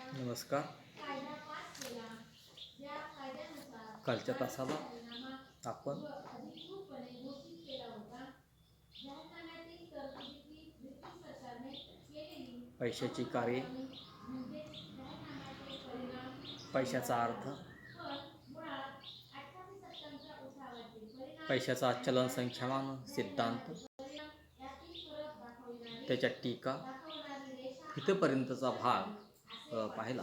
नमस्कार. कालच्या तासाला आपण पैशाची कार्ये, पैशाचा अर्थ, पैशाचा चलन संख्यामान सिद्धांत, त्याच्या टीका इथपर्यंतचा भाग पाहिला.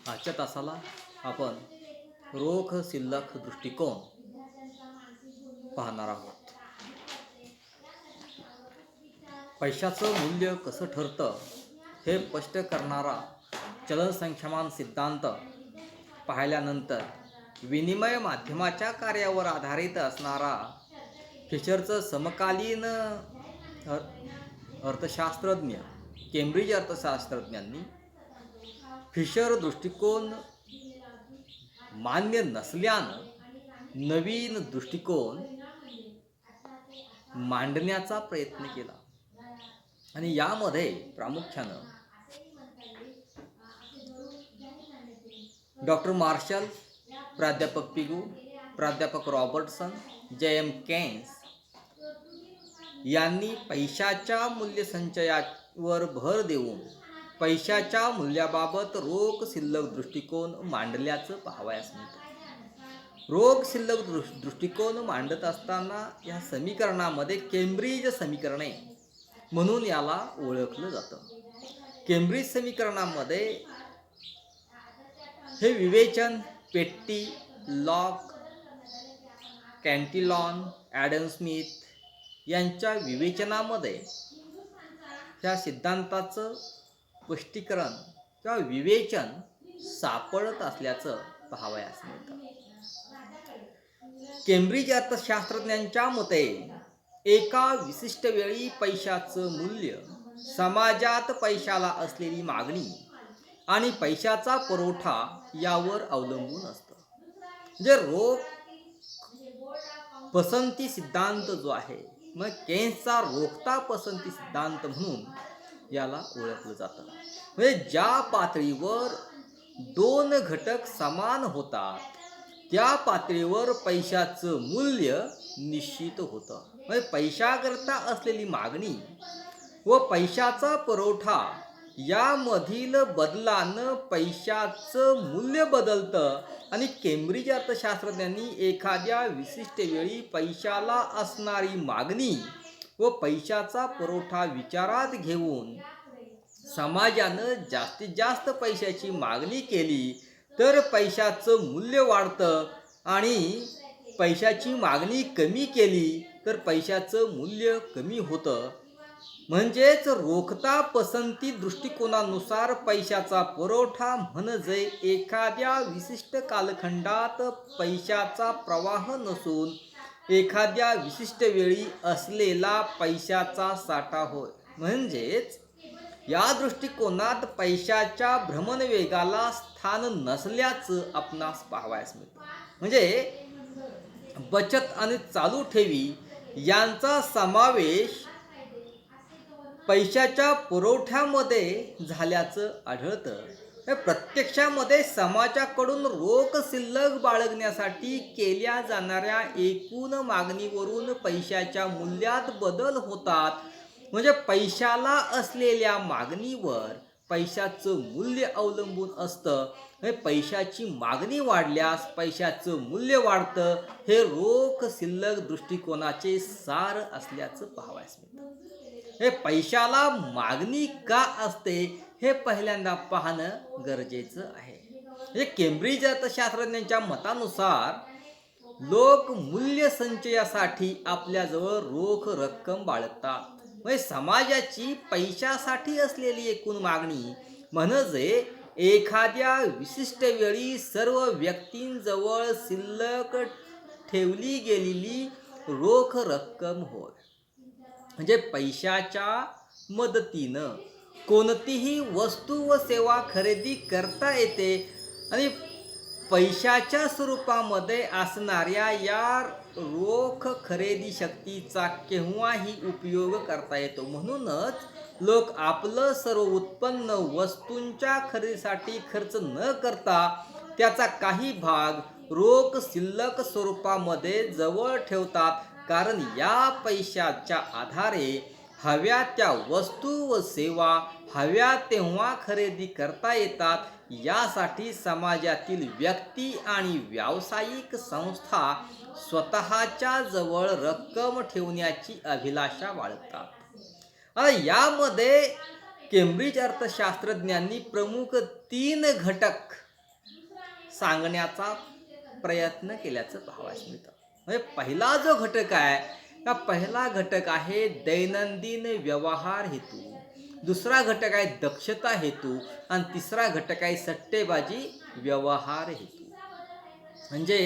आजच्या तासाला आपण रोख शिल्लक दृष्टिकोन पाहणार आहोत. पैशाचं मूल्य कसं ठरतं हे स्पष्ट करणारा चलन संख्यामान सिद्धांत पाहिल्यानंतर विनिमय माध्यमाच्या कार्यावर आधारित असणारा फिशरचं समकालीन अर्थशास्त्रज्ञ केम्ब्रिज अर्थशास्त्रज्ञांनी फिशर दृष्टिकोन मान्य नसल्यानं नवीन दृष्टिकोन मांडण्याचा प्रयत्न केला आणि यामध्ये प्रामुख्यानं डॉक्टर मार्शल, प्राध्यापक पिगू, प्राध्यापक रॉबर्टसन, J.M. केन्स यांनी पैशाच्या मूल्यसंचयावर भर देऊन पैशाच्या मूल्याबाबत रोख शिल्लक दृष्टिकोन मांडल्याचं पाहावयास मिळतं. रोख शिल्लक दृष्टिकोन मांडत असताना या समीकरणामध्ये केम्ब्रिज समीकरणे म्हणून याला ओळखलं जातं. केम्ब्रिज समीकरणामध्ये हे विवेचन पेट्टी, लॉक, कॅन्टिलॉन, ॲडम स्मिथ यांच्या विवेचनामध्ये ह्या सिद्धांताचं स्पष्टीकरण किंवा विवेचन सापडत असल्याचं पाहावयास मिळतं. केम्ब्रिज अर्थशास्त्रज्ञांच्या मते एका विशिष्ट वेळी पैशाचं मूल्य समाजात पैशाला असलेली मागणी आणि पैशाचा पुरवठा यावर अवलंबून असतं. म्हणजे रोख पसंती सिद्धांत जो आहे, मग केन्सचा रोखता पसंती सिद्धांत म्हणून याला ओळखलं जातं. म्हणजे ज्या पातळीवर दोन घटक समान होतात त्या पातळीवर पैशाचं मूल्य निश्चित होतं. म्हणजे पैशाकरता असलेली मागणी व पैशाचा पुरवठा यामधील बदलानं पैशाचं मूल्य बदलतं आणि केम्ब्रिज अर्थशास्त्रज्ञांनी एखाद्या विशिष्ट वेळी पैशाला असणारी मागणी व पैशाचा पुरवठा विचारात घेऊन समाजानं जास्तीत जास्त पैशाची मागणी केली तर पैशाचं मूल्य वाढतं आणि पैशाची मागणी कमी केली तर पैशाचं मूल्य कमी होतं. म्हणजेच रोखता पसंती दृष्टिकोनानुसार पैशाचा पुरवठा म्हणजे एखाद्या विशिष्ट कालखंडात पैशाचा प्रवाह नसून एखाद्या विशिष्ट वेळी असलेला पैशाचा साठा होय. म्हणजेच या दृष्टिकोनात पैशाच्या भ्रमणवेगाला स्थान नसल्याचं आपणास पाहावयास मिळतं. म्हणजे बचत आणि चालू ठेवी यांचा समावेश पैशाच्या पुरवठ्यामध्ये झाल्याचं आढळतं. प्रत्यक्षामध्ये समाजाकडून रोख शिल्लक बाळगण्यासाठी केल्या जाणाऱ्या एकूण मागणीवरून पैशाच्या मूल्यात बदल होतात. म्हणजे पैशाला असलेल्या मागणीवर पैशाचं मूल्य अवलंबून असतं. पैशाची मागणी वाढल्यास पैशाचं मूल्य वाढतं. हे रोख शिल्लक दृष्टिकोनाचे सार असल्याचं पाहावयास मिळतं. हे पैशाला मागणी का असते हे पहिल्यांदा पाहणं गरजेचं आहे. हे केम्ब्रिज अर्थशास्त्रज्ञांच्या मतानुसार लोक मूल्य संचयासाठी आपल्याजवळ रोख रक्कम बाळगतात. म्हणजे समाजाची पैशासाठी असलेली एकूण मागणी म्हणजे एखाद्या विशिष्ट वेळी सर्व व्यक्तींजवळ शिल्लक ठेवली गेलेली रोख रक्कम होय. म्हणजे पैशाच्या मदतीनं कोणतीही वस्तू व सेवा खरेदी करता येते आणि पैशाच्या स्वरूपामध्ये असणाऱ्या या रोख खरेदी शक्तीचा केव्हाही उपयोग करता येतो. म्हणूनच लोक आपलं सर्व उत्पन्न वस्तूंच्या खरेदीसाठी खर्च न करता त्याचा काही भाग रोख शिल्लक स्वरूपामध्ये जवळ ठेवतात. कारण या पैशाच्या आधारे हव्या त्या वस्तू व सेवा हव्या तेव्हा खरेदी करता येतात. यासाठी समाजातील व्यक्ती आणि व्यावसायिक संस्था स्वतःच्या जवळ रक्कम ठेवण्याची अभिलाषा बाळगतात. आता यामध्ये केम्ब्रिज अर्थशास्त्रज्ञांनी प्रमुख 3 घटक सांगण्याचा प्रयत्न केल्याचं पाहावयास मिळतं. म्हणजे पहिला जो घटक आहे, हा पहिला घटक आहे दैनंदिन व्यवहार हेतू, दुसरा घटक आहे दक्षता हेतू आणि तिसरा घटक आहे सट्टेबाजी व्यवहार हेतू. म्हणजे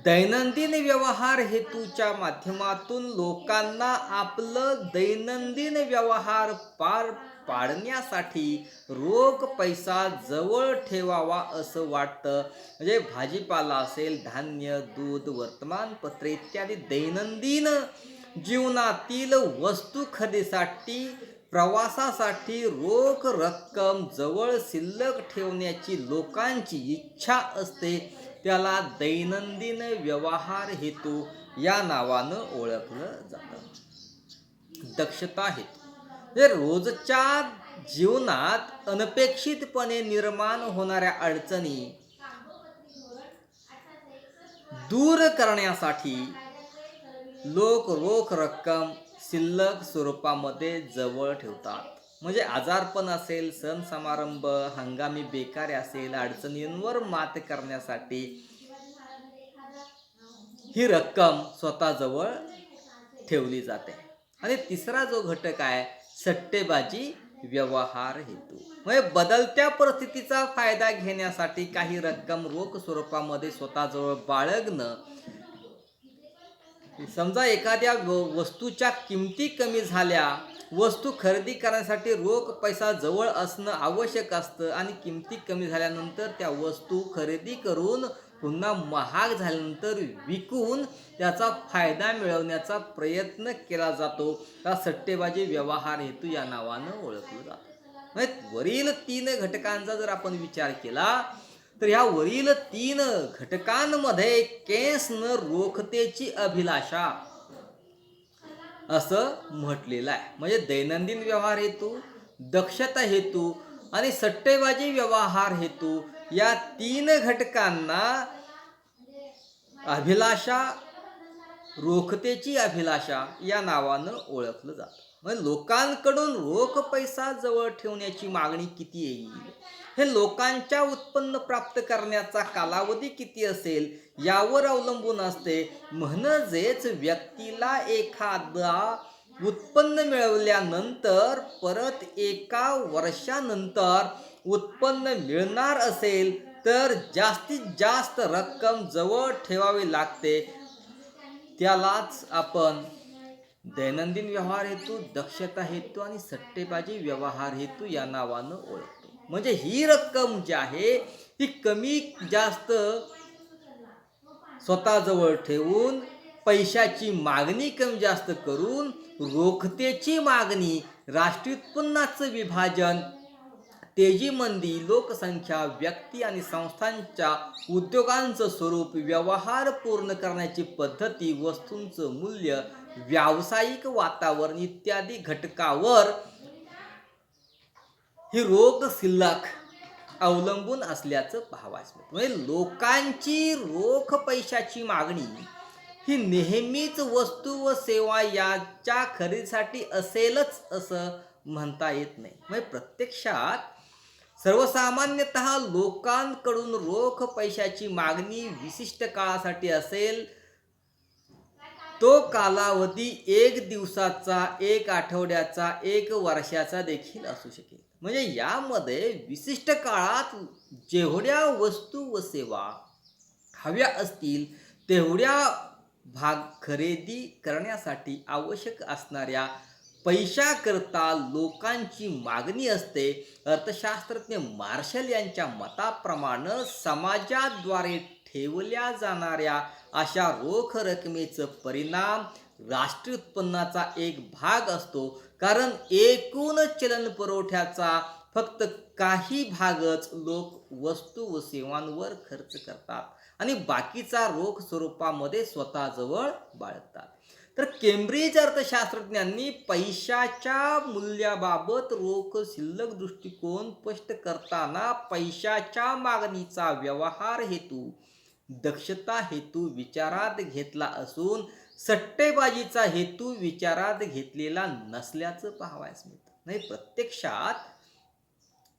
दैनंदिन व्यवहार हेतूच्या माध्यमातून लोकांना आपलं दैनंदिन व्यवहार पार पाडण्यासाठी रोख पैसा जवळ ठेवावा असं वाटतं. म्हणजे भाजीपाला असेल, धान्य, दूध, वर्तमानपत्रे इत्यादी दैनंदिन जीवनातील वस्तू खरेदीसाठी प्रवासासाठी रोख रक्कम जवळ शिल्लक ठेवण्याची लोकांची इच्छा असते. त्याला दैनंदिन व्यवहार हेतू या नावानं ओळखलं जातं. दक्षता हेतू म्हणजे रोजच्या जीवनात अनपेक्षितपणे निर्माण होणाऱ्या अडचणी दूर करण्यासाठी लोक रोख रक्कम शिल्लक स्वरूपामध्ये जवळ ठेवतात. म्हणजे आजारपण असेल, सण समारंभ, हंगामी बेकारी असेल, अडचणींवर मात करण्यासाठी ही रक्कम स्वतःजवळ ठेवली जाते. आणि तिसरा जो घटक आहे सट्टेबाजी व्यवहार हेतू, म्हणजे बदलत्या परिस्थितीचा फायदा घेण्यासाठी काही रक्कम रोख स्वरूपामध्ये स्वतःजवळ बाळगणं. समजा एखाद्या वस्तूच्या किमती कमी झाल्या, वस्तू खरेदी करण्यासाठी रोख पैसा जवळ असणं आवश्यक असतं आणि किमती कमी झाल्यानंतर त्या वस्तू खरेदी करून पुन्हा महाग झाल्यानंतर विकून त्याचा फायदा मिळवण्याचा प्रयत्न केला जातो. हा सट्टेबाजी व्यवहार हेतू या नावानं ओळखलं जातं. म्हणजे वरील 3 घटकांचा जर आपण विचार केला तर ह्या वरील 3 घटकांमध्ये केन्सनं रोखतेची अभिलाषा असं म्हटलेलं आहे. म्हणजे दैनंदिन व्यवहार हेतू, दक्षता हेतू आणि सट्टेबाजी व्यवहार हेतू या 3 घटकांना अभिलाषा, रोखतेची अभिलाषा या नावानं ओळखलं जातं. म्हणजे लोकांकडून रोख पैसा जवळ ठेवण्याची मागणी किती येईल, हे लोकांच्या उत्पन्न प्राप्त करण्याचा कालावधी किती असेल यावर अवलंबून असते. म्हणजेच व्यक्तीला एखादा उत्पन्न मिळवल्यानंतर परत एका वर्षानंतर उत्पन्न मिळणार असेल तर जास्तीत जास्त रक्कम जवळ ठेवावी लागते. त्यालाच आपण दैनंदिन व्यवहार हेतू, दक्षता हेतू आणि सट्टेबाजी व्यवहार हेतू या नावानं ओळखतो. म्हणजे ही रक्कम जी आहे ती कमी जास्त स्वतःजवळ ठेवून पैशाची मागणी कमी जास्त करून रोखतेची मागणी, राष्ट्रीय उत्पन्नाचं विभाजन, तेजी मंदी, लोकसंख्या, व्यक्ती आणि संस्थांच्या उद्योगांचं स्वरूप, व्यवहार पूर्ण करण्याची पद्धती, वस्तूंचं मूल्य, व्यावसायिक वातावरण इत्यादी घटकावर ही रोख शिल्लक अवलंबून असल्याचं पाहावयास मिळतं. म्हणजे लोकांची रोख पैशाची मागणी ही नेहमीच वस्तू व सेवा याच्या खरेदीसाठी असेलच असं म्हणता येत नाही. म्हणजे प्रत्यक्षात सर्वसामान्यतः लोकांकडून रोख पैशाची मागणी विशिष्ट काळासाठी असेल. तो कालावधी 1 दिवसाचा, 1 आठवड्याचा, 1 वर्षाचा देखील असू शकेल. म्हणजे यामध्ये विशिष्ट काळात जेवढ्या वस्तू व सेवा हव्या असतील तेवढ्या भाग खरेदी करण्यासाठी आवश्यक असणाऱ्या पैशाकरता लोकांची मागणी असते. अर्थशास्त्रज्ञ मार्शल यांच्या मताप्रमाणे समाजाद्वारे ठेवल्या जाणाऱ्या अशा रोख रकमेचा परिणाम राष्ट्रीय उत्पन्नाचा एक भाग असतो, कारण एकूण चलन पुरवठ्याचा फक्त काही भागच लोक वस्तू व सेवांवर खर्च करतात आणि बाकीचा रोख स्वरूपामध्ये स्वतःजवळ बाळगतात. तर केम्ब्रिज अर्थशास्त्रज्ञांनी पैशाच्या मूल्याबाबत रोख शिल्लक दृष्टिकोन स्पष्ट करताना पैशाच्या मागणीचा व्यवहार हेतू, दक्षता हेतू विचारात घेतला असून सट्टेबाजीचा हेतू विचारात घेतलेला नसल्याचं पाहावयास मिळतं. नाही, प्रत्यक्षात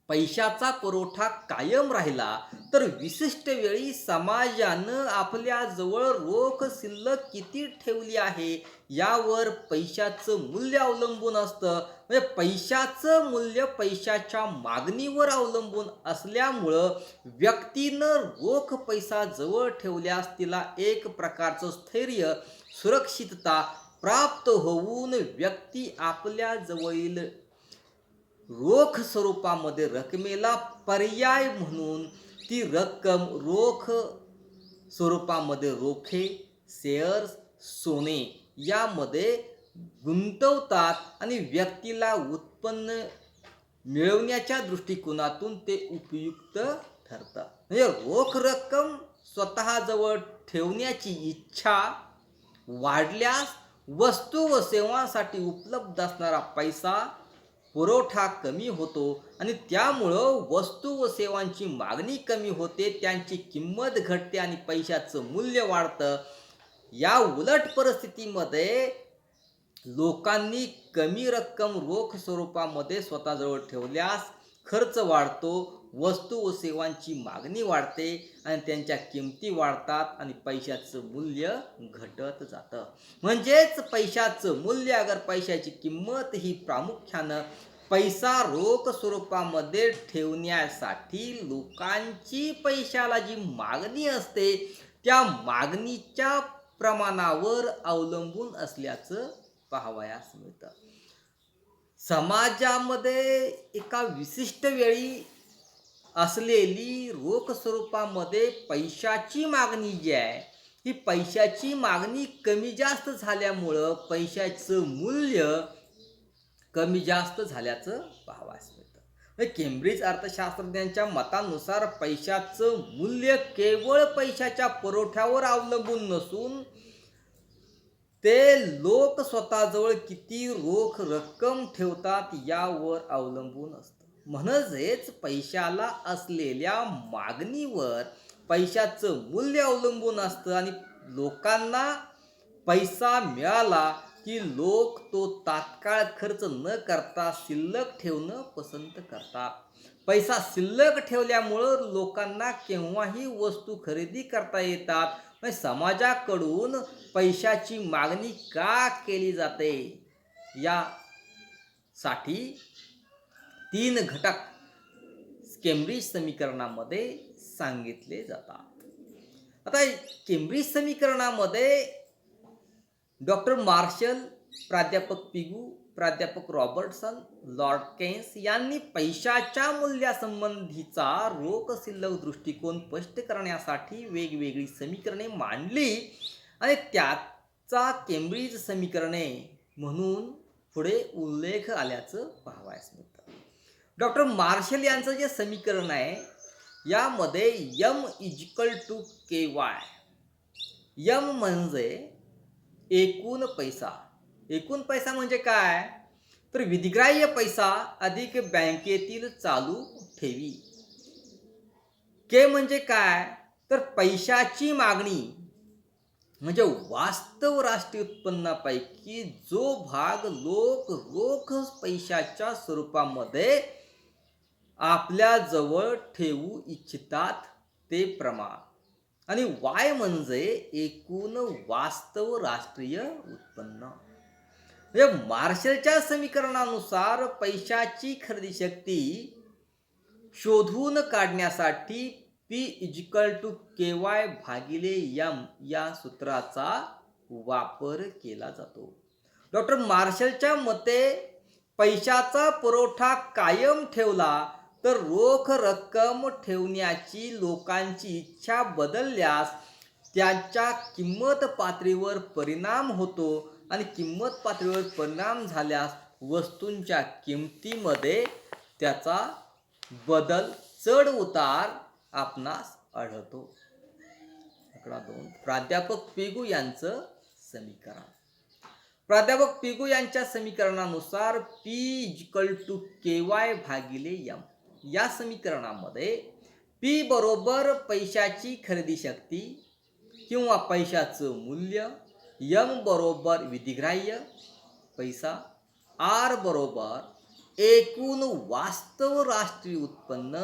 पैशाचा पुरवठा कायम राहिला तर विशिष्ट वेळी समाजानं आपल्या जवळ रोख शिल्लक किती ठेवली आहे यावर पैशाचं मूल्य अवलंबून असतं. म्हणजे पैशाचं मूल्य पैशाच्या मागणीवर अवलंबून असल्यामुळं व्यक्तीनं रोख पैसा जवळ ठेवल्यास तिला एक प्रकारचं स्थैर्य, सुरक्षितता प्राप्त होऊन व्यक्ती आपल्या जवळील रोख स्वरूपामध्ये रकमेला पर्याय म्हणून ती रक्कम रोख स्वरूपामध्ये रोखे, शेअर्स, सोने यामध्ये गुंतवतात आणि व्यक्तीला उत्पन्न मिळवण्याच्या दृष्टिकोनातून ते उपयुक्त ठरतं. म्हणजे रोख रक्कम स्वतःजवळ ठेवण्याची इच्छा वाढल्यास वस्तू व सेवांसाठी उपलब्ध असणारा पैसा पुरवठा कमी होतो आणि त्यामुळं वस्तू व सेवांची मागणी कमी होते, त्यांची किंमत घटते आणि पैशाचं मूल्य वाढतं. या उलट परिस्थितीमध्ये लोकांनी कमी रक्कम रोख स्वरूपामध्ये स्वतःजवळ ठेवल्यास खर्च वाढतो, वस्तू व सेवांची मागणी वाढते आणि त्यांच्या किमती वाढतात आणि पैशाचं मूल्य घटत जातं. म्हणजेच पैशाचं मूल्य, अगर पैशाची किंमत ही प्रामुख्यानं पैसा रोख स्वरूपामध्ये ठेवण्यासाठी लोकांची पैशाला जी मागणी असते त्या मागणीच्या प्रमाणावर अवलंबून असल्याचं पाहावयास मिळतं. समाजामध्ये एका विशिष्ट वेळी असलेली रोख स्वरूपामध्ये पैशाची मागणी जी आहे, ही पैशाची मागणी कमी जास्त झाल्यामुळं पैशाचं मूल्य कमी जास्त झाल्याचं पाहावयास मिळतं. केम्ब्रिज अर्थशास्त्रज्ञांच्या मतानुसार पैशाचं मूल्य केवळ पैशाच्या पुरवठ्यावर अवलंबून नसून ते लोक स्वतःजवळ किती रोख रक्कम ठेवतात यावर अवलंबून असतं. म्हणजेच पैशाला असलेल्या मागणीवर पैशाचं मूल्य अवलंबून असतं आणि लोकांना पैसा मिळाला की लोक तो तात्काळ खर्च न करता शिल्लक ठेवणं पसंत करतात. पैसा शिल्लक ठेवल्यामुळं लोकांना केव्हाही वस्तू खरेदी करता येतात. समाजाकडून पैशाची मागणी का केली जाते यासाठी 3 घटक केम्ब्रिज समीकरणामध्ये सांगितले जातात. आता केम्ब्रिज समीकरणामध्ये डॉक्टर मार्शल, प्राध्यापक पिगू, प्राध्यापक रॉबर्टसन, लॉर्ड केन्स यांनी पैशाच्या मूल्यासंबंधीचा रोख शिल्लक दृष्टिकोन स्पष्ट करण्यासाठी वेगवेगळी समीकरणे मांडली आणि त्याचा केम्ब्रिज समीकरणे म्हणून पुढे उल्लेख आल्याचं पाहावयास मिळतं. डॉक्टर मार्शल यांचं जे समीकरण आहे यामध्ये M=KY. M म्हणजे एकूण पैसा. एकूण पैसा म्हणजे काय? तर विधिग्राह्य पैसा अधिक बँकेतील चालू ठेवी. के म्हणजे काय? तर पैशाची मागणी म्हणजे वास्तव राष्ट्रीय उत्पन्नापैकी जो भाग लोक रोख पैशाच्या स्वरूपामध्ये आपल्या जवळ ठेवू इच्छितात ते प्रमाण. आणि वाय म्हणजे एकूण वास्तव राष्ट्रीय उत्पन्न. म्हणजे मार्शलच्या समीकरणानुसार पैशाची खरेदी शक्ती शोधून काढण्यासाठी P=KY/M या सूत्राचा वापर केला जातो. डॉक्टर मार्शलच्या मते पैशाचा पुरवठा कायम ठेवला तर रोख रक्कम ठेवण्याची लोकांची इच्छा बदलल्यास त्यांच्या किंमत पातळीवर परिणाम होतो आणि किंमत पातळीवर परिणाम झाल्यास वस्तूंच्या किमतीमध्ये त्याचा बदल चढ उतार आपणास आढळतो. आकडा 2. प्राध्यापक पिगू यांचं समीकरण. प्राध्यापक पिगू यांच्या समीकरणानुसार P=KY भागिले M. या समीकरणामध्ये P बरोबर पैशाची खरेदी शक्ती किंवा पैशाचं मूल्य, M बरोबर विधिग्राह्य पैसा, R बरोबर एकूण वास्तव राष्ट्रीय उत्पन्न,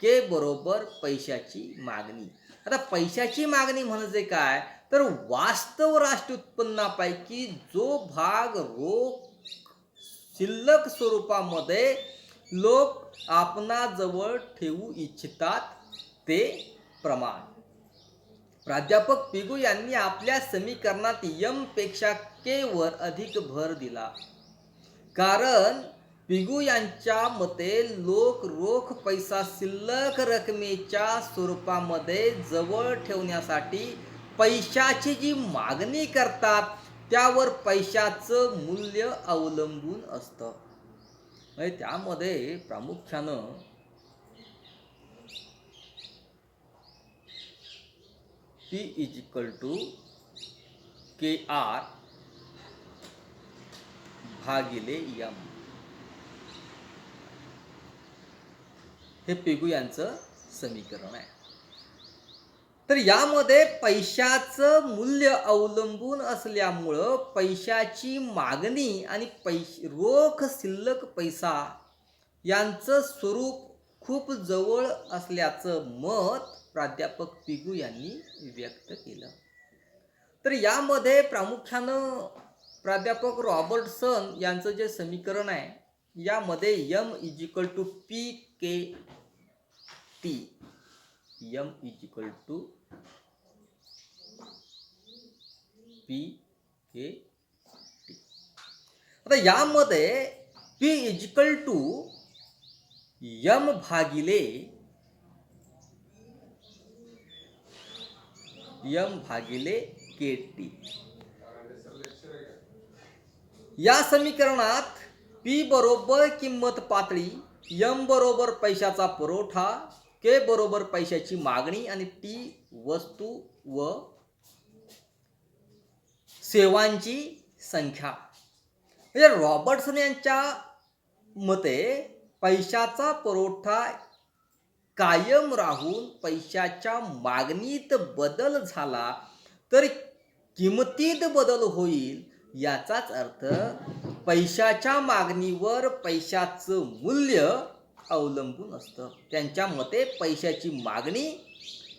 K बरोबर पैशाची मागणी. आता पैशाची मागणी म्हणजे काय तर वास्तव राष्ट्रीय उत्पन्नापैकी जो भाग रोख शिल्लक स्वरूपामध्ये लोक आपणाजवळ ठेवू इच्छितात ते प्रमाण. प्राध्यापक पिगू यांनी आपल्या समीकरणात M पेक्षा K वर अधिक भर दिला, कारण पिगू यांच्या मते लोक रोख पैसा शिल्लक रकमेच्या स्वरूपामध्ये जवळ ठेवण्यासाठी पैशाची जी मागणी करतात त्यावर पैशाचं मूल्य अवलंबून असतं. म्हणजे त्यामध्ये प्रामुख्यानं P=KR भागिले M हे पिगू यांचं समीकरण आहे. तर यामध्ये पैशाचं मूल्य अवलंबून असल्यामुळं पैशाची मागणी आणि रोख शिल्लक पैसा यांचं स्वरूप खूप जवळ असल्याचं मत प्राध्यापक पिगू यांनी व्यक्त केलं. तर यामध्ये प्रामुख्यानं प्राध्यापक रॉबर्टसन यांचं जे समीकरण आहे यामध्ये M=PKT. M=PKT. आता यामध्ये P=M भागिले KT. या समीकरणात P बरोबर किंमत पातळी, M बरोबर पैशाचा पुरवठा, K बरोबर पैशाची मागणी आणि T वस्तू व सेवांची संख्या. म्हणजे रॉबर्टसन यांच्या मते पैशाचा पुरवठा कायम राहून पैशाच्या मागणीत बदल झाला तर किमतीत बदल होईल. याचाच अर्थ पैशाच्या मागणीवर पैशाचं मूल्य अवलंबून असतं. त्यांच्या मते पैशाची मागणी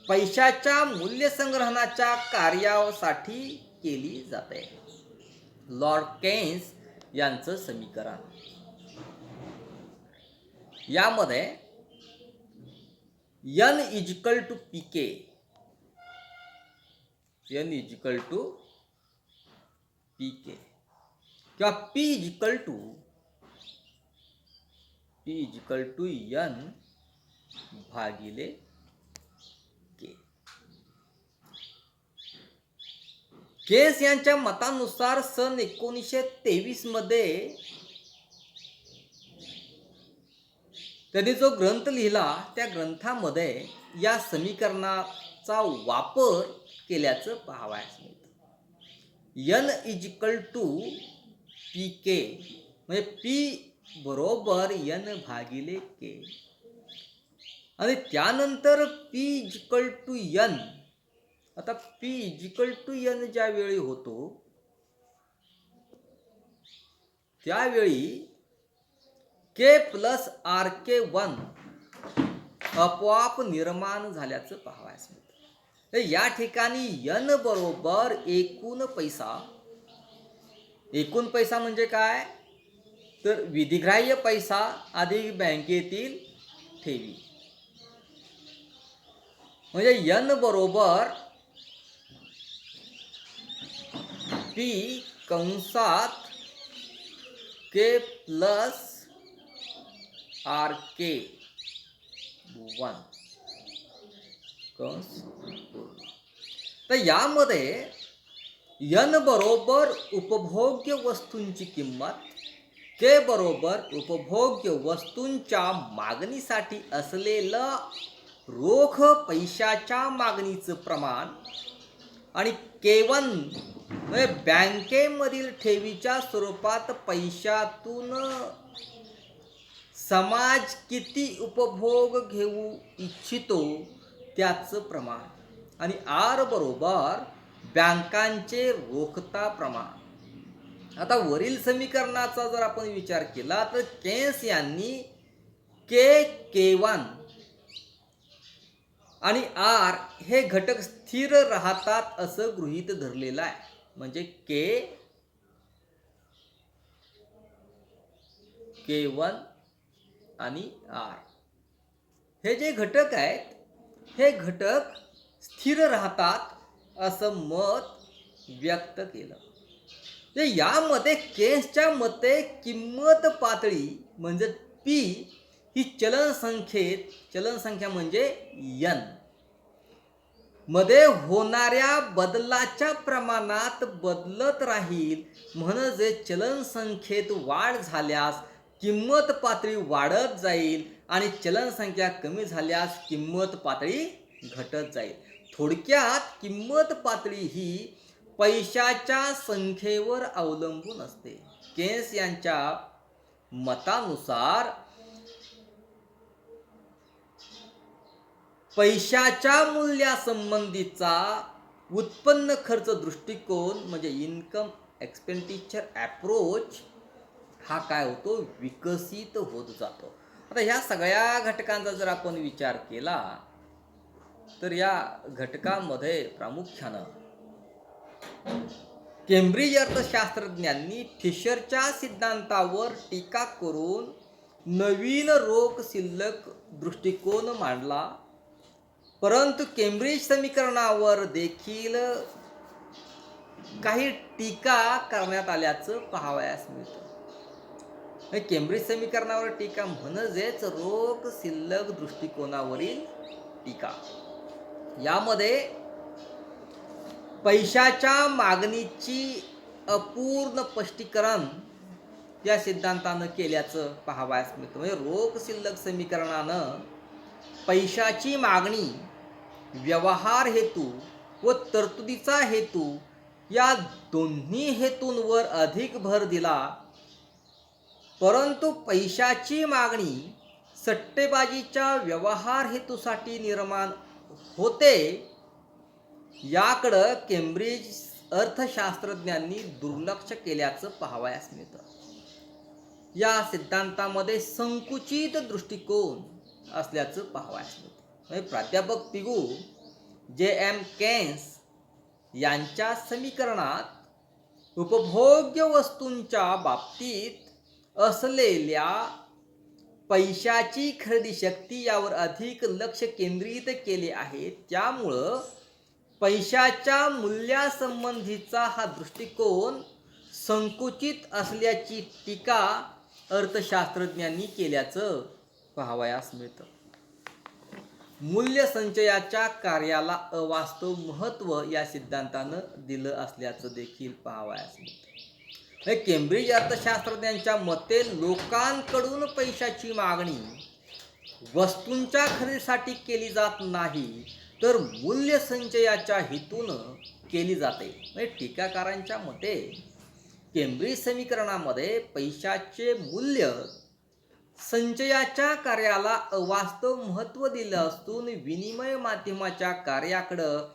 पैशाच्या मूल्य संग्रहणाच्या कार्यासाठी केली जाते. लॉर्ड केन्स यांचं समीकरण. यामध्ये N=PK किंवा P=N भागिले K. केस यांच्या मतानुसार सन 1923 मध्ये त्यांनी जो ग्रंथ लिहिला त्या ग्रंथामध्ये या समीकरणाचा वापर केल्याचं पाहावयास मिळतं. N=PK म्हणजे P बरोबर N भागिले K आणि त्यानंतर P=N. आता P=N ज्यावेळी होतो त्यावेळी K+RK1 आपोआप निर्माण झाल्याचं पाहावयास मिळतं. तर या ठिकाणी N बरोबर एकूण पैसा. एकूण पैसा म्हणजे काय तर विधिग्राह्य पैसा अधिक बँकेतील ठेवी. म्हणजे N बरोबर P कंसात के प्लस आर के 1 कंस पूर्ण. तर यामध्ये n बरोबर उपभोग्य वस्तूंची किंमत, के बरोबर उपभोग्य वस्तूंच्या मागणीसाठी असलेलं रोख पैशाच्या मागणीचं प्रमाण आणि K1 म्हणजे बँकेमधील ठेवीच्या स्वरूपात पैशातून समाज किती उपभोग घेऊ इच्छितो त्याचं प्रमाण, आणि आर बरोबर बँकांचे रोखता प्रमाण. आता वरील समीकरणाचा जर आपण विचार केला तर केन्स यांनी K1 आणि आर हे घटक स्थिर राहतात असं गृहीत धरलेलं आहे. म्हणजे K1 आणि आर हे जे घटक आहेत हे घटक स्थिर राहतात असं मत व्यक्त केलं. यामध्ये केन्सच्या मते किंमत पातळी म्हणजे पी ही चलनसंख्या म्हणजे n मध्ये होणाऱ्या बदलाच्या प्रमाणात बदलत राहील. म्हणजे चलनसंख्येत वाढ झाल्यास किंमत पातळी वाढत जाईल आणि चलनसंख्या कमी झाल्यास किंमत पातळी घटत जाईल. थोडक्यात किंमत पातळी ही पैशाच्या संख्येवर अवलंबून असते. केन्स यांच्या मतानुसार पैशाच्या मूल्यासंबंधीचा उत्पन्न खर्च दृष्टिकोन म्हणजे इन्कम एक्सपेंडिचर अप्रोच हा काय होतो, विकसित होत जातो. आता ह्या सगळ्या घटकांचा जर आपण विचार केला तर या घटकांमध्ये प्रामुख्यानं केम्ब्रिज अर्थशास्त्रज्ञांनी फिशरच्या सिद्धांतावर टीका करून नवीन रोख शिल्लक दृष्टिकोन मांडला. परंतु केम्ब्रिज समीकरणावर देखील काही टीका करण्यात आल्याचं पाहावयास मिळतं. केम्ब्रिज समीकरणावर टीका म्हणजेच रोख शिल्लक दृष्टिकोनावरील टीका. यामध्ये पैशाच्या मागणीची अपूर्ण स्पष्टीकरण या सिद्धांतानं केल्याचं पाहावयास मिळतं. म्हणजे रोख शिल्लक समीकरणानं पैशाची मागणी, व्यवहार हेतू व तरतुदीचा हेतू या दोन्ही हेतूंवर अधिक भर दिला. परंतु पैशाची मागणी सट्टेबाजीच्या व्यवहार हेतूसाठी निर्माण होते याकडं केम्ब्रिज अर्थशास्त्रज्ञांनी दुर्लक्ष केल्याचं पाहावयास मिळतं. या सिद्धांतामध्ये संकुचित दृष्टिकोन असल्याचं पाहावयास मिळतं. म्हणजे प्राध्यापक पिगू J.M. केन्स यांच्या समीकरणात उपभोग्य वस्तूंच्या बाबतीत असलेल्या पैशाची खरेदी शक्ती यावर अधिक लक्ष केंद्रित केले आहे. त्यामुळं पैशाच्या मूल्यासंबंधीचा हा दृष्टिकोन संकुचित असल्याची टीका अर्थशास्त्रज्ञांनी केल्याचं पाहावयास मिळतं. मूल्य संचयाच्या कार्याला अवास्तव महत्त्व या सिद्धांतानं दिलं असल्याचं देखील पाहावयास मिळतं. केम्ब्रिज अर्थशास्त्रज्ञांच्या मते लोकांकडून पैशाची मागणी वस्तूंच्या खरेदीसाठी केली जात नाही तर मूल्य संचयाच्या हेतूनं केली जाते. म्हणजे टीकाकारांच्या मते केम्ब्रिज समीकरणामध्ये पैशाचे मूल्य संचयाच्या कार्याला अवास्तव महत्त्व दिलं असून विनिमय माध्यमाच्या कार्याकडं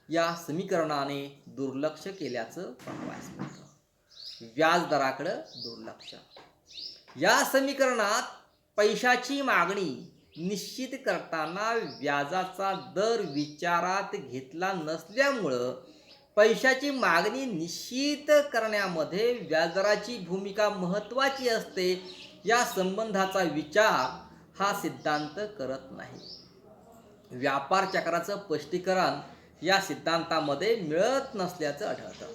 या समीकरणाने दुर्लक्ष केल्याचं पाहावयास मिळतं. व्याजदराकडं दुर्लक्ष. या समीकरणात पैशाची मागणी निश्चित करताना व्याजाचा दर विचारात घेतला नसल्यामुळं पैशाची मागणी निश्चित करण्यामध्ये व्याजदराची भूमिका महत्त्वाची असते. या संबंधाचा विचार हा सिद्धांत करत नाही. व्यापार चक्राचं स्पष्टीकरण या सिद्धांतामध्ये मिळत नसल्याचं आढळतं.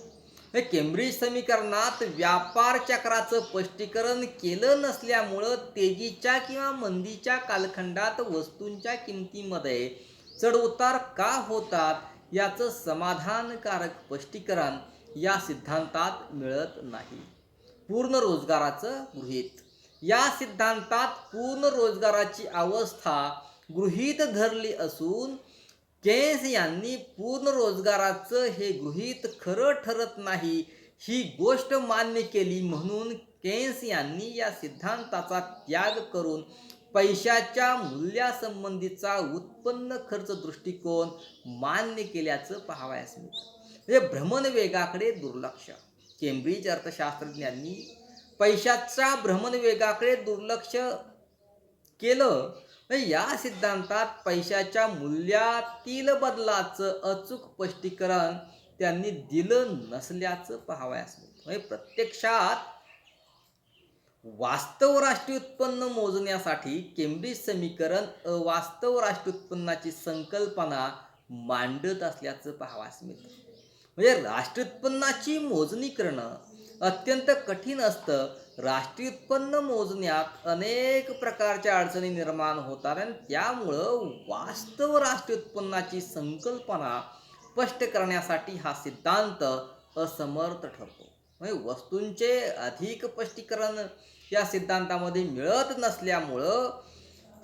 हे केम्ब्रिज समीकरणात व्यापार चक्राचं स्पष्टीकरण केलं नसल्यामुळं तेजीच्या किंवा मंदीच्या कालखंडात वस्तूंच्या किमतीमध्ये चढउतार का होतात याचं समाधानकारक स्पष्टीकरण या सिद्धांतात मिळत नाही. पूर्ण रोजगाराचं गृहीत. या सिद्धांतात पूर्ण रोजगाराची अवस्था गृहीत धरली असून केन्स यांनी पूर्ण रोजगाराचं हे गृहीत खरं ठरत नाही ही गोष्ट मान्य केली, म्हणून केन्स यांनी या सिद्धांताचा त्याग करून पैशाच्या मूल्यासंबंधीचा उत्पन्न खर्च दृष्टिकोन मान्य केल्याचं पाहावयास मिळतं. म्हणजे भ्रमणवेगाकडे दुर्लक्ष. केम्ब्रिज अर्थशास्त्रज्ञांनी पैशाच्या भ्रमणवेगाकडे दुर्लक्ष केलं. या सिद्धांतात पैशाच्या मूल्यातील बदलाचं अचूक स्पष्टीकरण त्यांनी दिलं नसल्याचं पाहावयास मिळतं. म्हणजे प्रत्यक्षात वास्तव राष्ट्रीय उत्पन्न मोजण्यासाठी केम्ब्रिज समीकरण अवास्तव राष्ट्रीय उत्पन्नाची संकल्पना मांडत असल्याचं पाहावयास मिळतं. म्हणजे राष्ट्रीय उत्पन्नाची मोजणी करणं अत्यंत कठीण असतं. राष्ट्रीय उत्पन्न मोजण्यात अनेक प्रकारच्या अडचणी निर्माण होतात आणि त्यामुळं वास्तव राष्ट्रीय उत्पन्नाची संकल्पना स्पष्ट करण्यासाठी हा सिद्धांत असमर्थ ठरतो. म्हणजे वस्तूंचे अधिक स्पष्टीकरण या सिद्धांतामध्ये मिळत नसल्यामुळं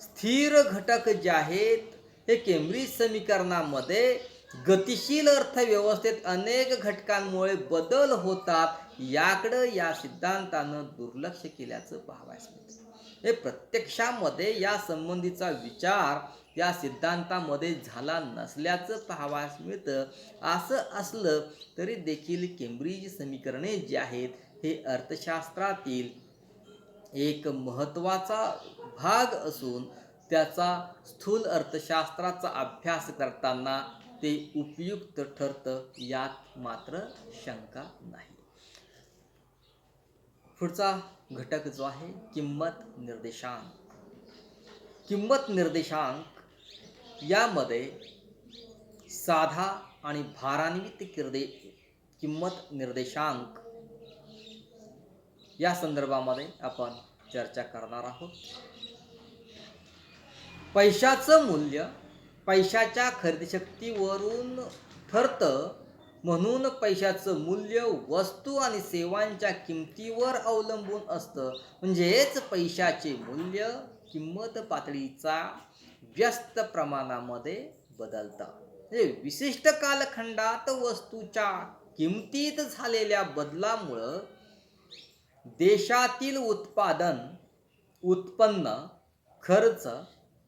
स्थिर घटक जे आहेत हे केम्ब्रिज समीकरणामध्ये गतिशील अर्थव्यवस्थेत अनेक घटकांमुळे बदल होतात याकडं या सिद्धांतानं दुर्लक्ष केल्याचं पाहावयास मिळतं. हे प्रत्यक्षामध्ये या संबंधीचा विचार या सिद्धांतामध्ये झाला नसल्याचं पाहावयास मिळतं. असं असलं तरी देखील केम्ब्रिज समीकरणे जी आहेत हे अर्थशास्त्रातील एक महत्त्वाचा भाग असून त्याचा स्थूल अर्थशास्त्राचा अभ्यास करताना ते उपयुक्त ठरतं यात मात्र शंका नाही. पुढचा घटक जो आहे किंमत निर्देशांक. किंमत निर्देशांक यामध्ये साधा आणि भारान्वित किंमत निर्देशांक या संदर्भामध्ये आपण चर्चा करणार आहोत. पैशाचं मूल्य पैशाच्या खरेदीशक्तीवरून ठरतं, म्हणून पैशाचं मूल्य वस्तू आणि सेवांच्या किमतीवर अवलंबून असतं. म्हणजेच पैशाचे मूल्य किंमत पातळीचा व्यस्त प्रमाणामध्ये बदलतं. म्हणजे विशिष्ट कालखंडात वस्तूच्या किमतीत झालेल्या बदलामुळं देशातील उत्पादन, उत्पन्न, खर्च,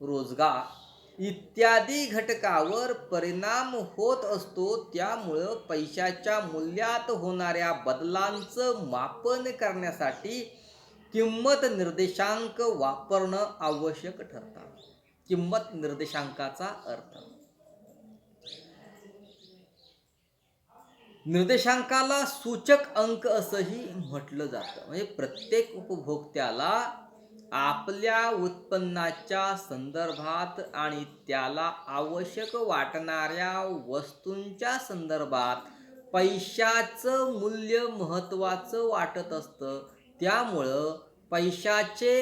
रोजगार इत्यादी घटकावर परिणाम होत असतो. त्यामुळं पैशाच्या मूल्यात होणाऱ्या बदलांचं मापन करण्यासाठी किंमत निर्देशांक वापरणं आवश्यक ठरतं. किंमत निर्देशांकाचा अर्थ. निर्देशांकाला सूचक अंक असंही म्हटलं जातं. म्हणजे प्रत्येक उपभोक्त्याला आपल्या उत्पन्नाच्या संदर्भात आणि त्याला आवश्यक वाटणाऱ्या वस्तूंच्या संदर्भात पैशाचं मूल्य महत्त्वाचं वाटत असतं. त्यामुळं पैशाचे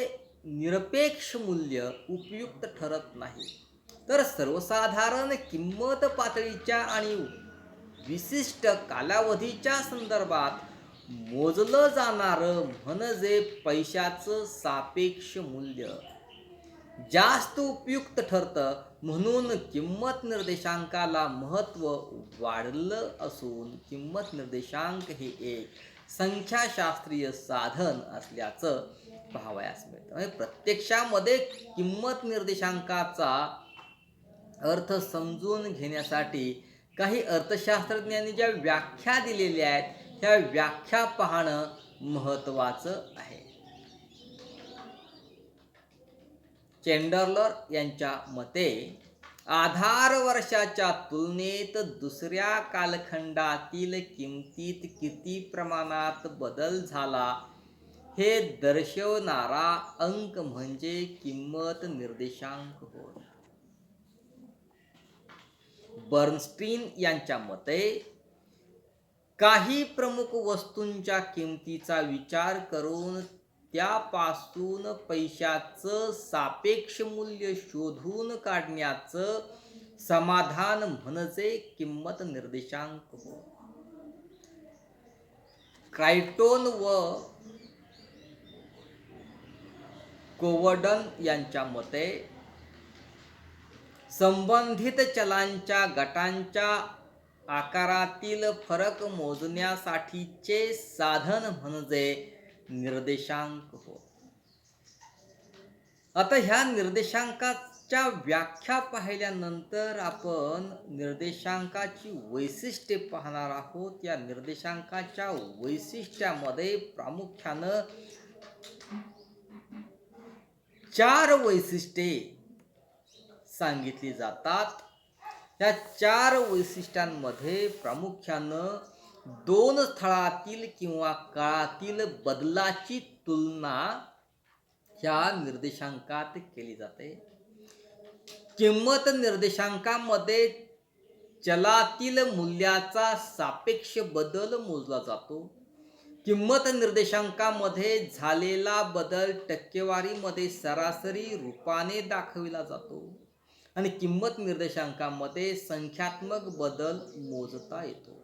निरपेक्ष मूल्य उपयुक्त ठरत नाही. तर सर्वसाधारण किंमत पातळीच्या आणि विशिष्ट कालावधीच्या संदर्भात मोजलं जाणारं म्हणजे पैशाचं सापेक्ष मूल्य जास्त उपयुक्त ठरतं. म्हणून किंमत निर्देशांकाला महत्त्व वाढलं असून किंमत निर्देशांक हे एक संख्याशास्त्रीय साधन असल्याचं पाहावयास मिळतं. म्हणजे प्रत्यक्षामध्ये किंमत निर्देशांकाचा अर्थ समजून घेण्यासाठी काही अर्थशास्त्रज्ञांनी ज्या व्याख्या दिलेल्या आहेत ह्या व्याख्या पाहणं महत्त्वाचं आहे. चेंडलर यांच्या मते आधार वर्षाच्या तुलनेत दुसऱ्या कालखंडातील किमतीत किती प्रमाणात बदल झाला हे दर्शवणारा अंक म्हणजे किंमत निर्देशांक होय. बर्नस्टीन यांच्या मते काही प्रमुख वस्तूंच्या किमतीचा विचार करून त्यापासून पैशाचं सापेक्ष मूल्य शोधून काढण्याचं समाधान म्हणजे किंमत निर्देशांक होय. क्रायटोन व कोवडन यांच्या मते संबंधित चलांच्या गटांच्या आकारातील फरक मोजण्यासाठीचे साधन म्हणजे निर्देशांक होय. आता ह्या निर्देशांकाच्या व्याख्या पाहिल्यानंतर आपण निर्देशांकाची वैशिष्ट्ये पाहणार आहोत. या निर्देशांकाच्या वैशिष्ट्यामध्ये प्रामुख्यानं 4 वैशिष्ट्ये सांगितली जातात. या 4 वैशिष्ट्यांमध्ये प्रामुख्यानं 2 स्थळातील किंवा काळातील बदलाची तुलना ह्या निर्देशांकात केली जाते. किंमत निर्देशांकामध्ये चलातील मूल्याचा सापेक्ष बदल मोजला जातो. किंमत निर्देशांकामध्ये झालेला बदल टक्केवारीमध्ये सरासरी रूपाने दाखविला जातो आणि किंमत निर्देशांकामध्ये संख्यात्मक बदल मोजता येतो.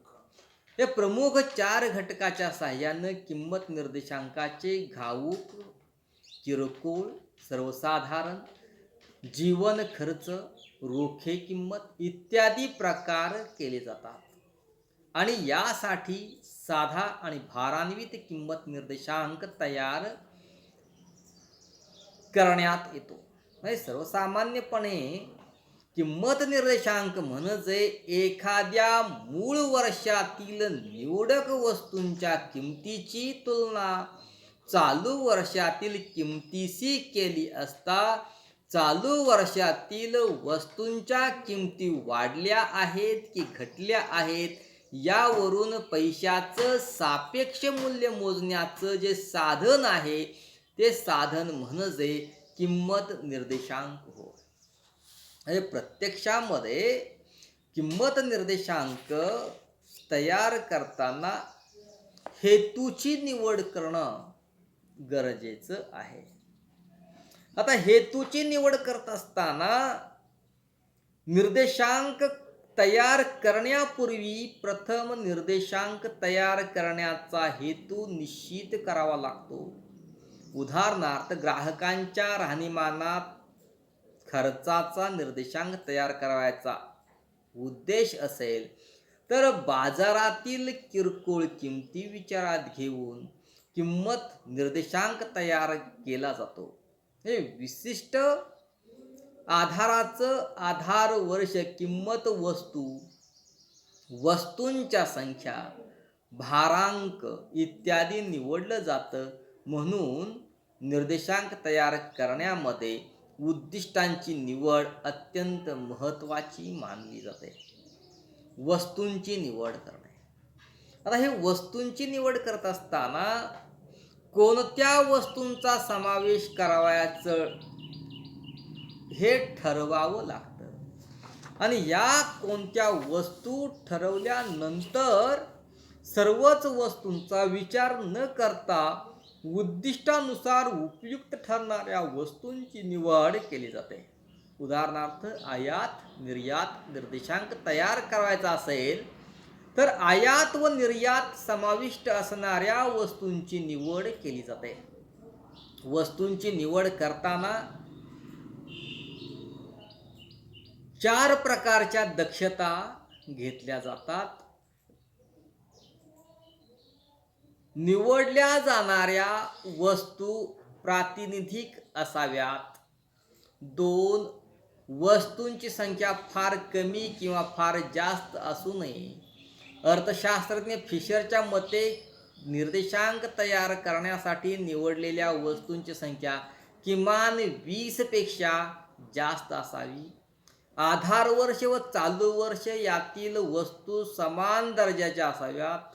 या प्रमुख 4 घटकाच्या साहाय्याने किंमत निर्देशांकाचे घाऊक, किरकोळ, सर्वसाधारण, जीवन खर्च, रोखे किंमत इत्यादी प्रकार केले जातात आणि यासाठी साधा आणि भारान्वित किंमत निर्देशांक तयार करण्यात येतो. सर्वसामान्यपणे किंमत निर्देशांक म्हणजे एखाद्या मूळ वर्षातील निवडक वस्तूंच्या किमतीची तुलना चालू वर्षातील किमतीशी केली असता चालू वर्षातील वस्तूंच्या किमती वाढल्या आहेत की घटल्या आहेत यावरून पैशाचं सापेक्ष मूल्य मोजण्याचं जे साधन आहे ते साधन म्हणजे किंमत निर्देशांक होय. प्रत्यक्षामध्ये किंमत निर्देशांक तयार करताना हेतूची निवड करणं गरजेचं आहे. आता हेतूची निवड करत असताना निर्देशांक तयार करण्यापूर्वी प्रथम निर्देशांक तयार करण्याचा हेतू निश्चित करावा लागतो. उदाहरणार्थ ग्राहकांच्या राहणीमानात खर्चाचा निर्देशांक तयार करायचा उद्देश असेल तर बाजारातील किरकोळ किमती विचारात घेऊन किंमत निर्देशांक तयार केला जातो. हे विशिष्ट आधाराचं आधार वर्ष किंमत वस्तूंच्या संख्या, भारांक इत्यादी निवडलं जातं. म्हणून निर्देशांक तयार करण्यामध्ये उद्दिष्टांची निवड अत्यंत महत्त्वाची मानली जाते. वस्तूंची निवड करणे. आता हे वस्तूंची निवड करत असताना कोणत्या वस्तूंचा समावेश करावयाचं हे ठरवावं लागतं आणि या कोणत्या वस्तू ठरवल्यानंतर सर्वच वस्तूंचा विचार न करता उद्दिष्टानुसार उपयुक्त ठरणाऱ्या वस्तूंची निवड केली जाते. उदाहरणार्थ आयात निर्यात निर्देशांक तयार करायचा असेल तर आयात व निर्यात समाविष्ट असणाऱ्या वस्तूंची निवड केली जाते. वस्तूंची निवड करताना 4 प्रकारच्या दक्षता घेतल्या जातात. निवडल्या जाणाऱ्या वस्तू प्रातिनिधिक असाव्यात. 2 वस्तूंची संख्या फार कमी किंवा फार जास्त असू नये. अर्थशास्त्रज्ञ फिशरच्या मते निर्देशांक तयार करण्यासाठी निवडलेल्या वस्तूंची संख्या किमान 20 पेक्षा जास्त असावी. आधार वर्ष व चालू वर्ष यातील वस्तू समान दर्जाच्या असाव्यात.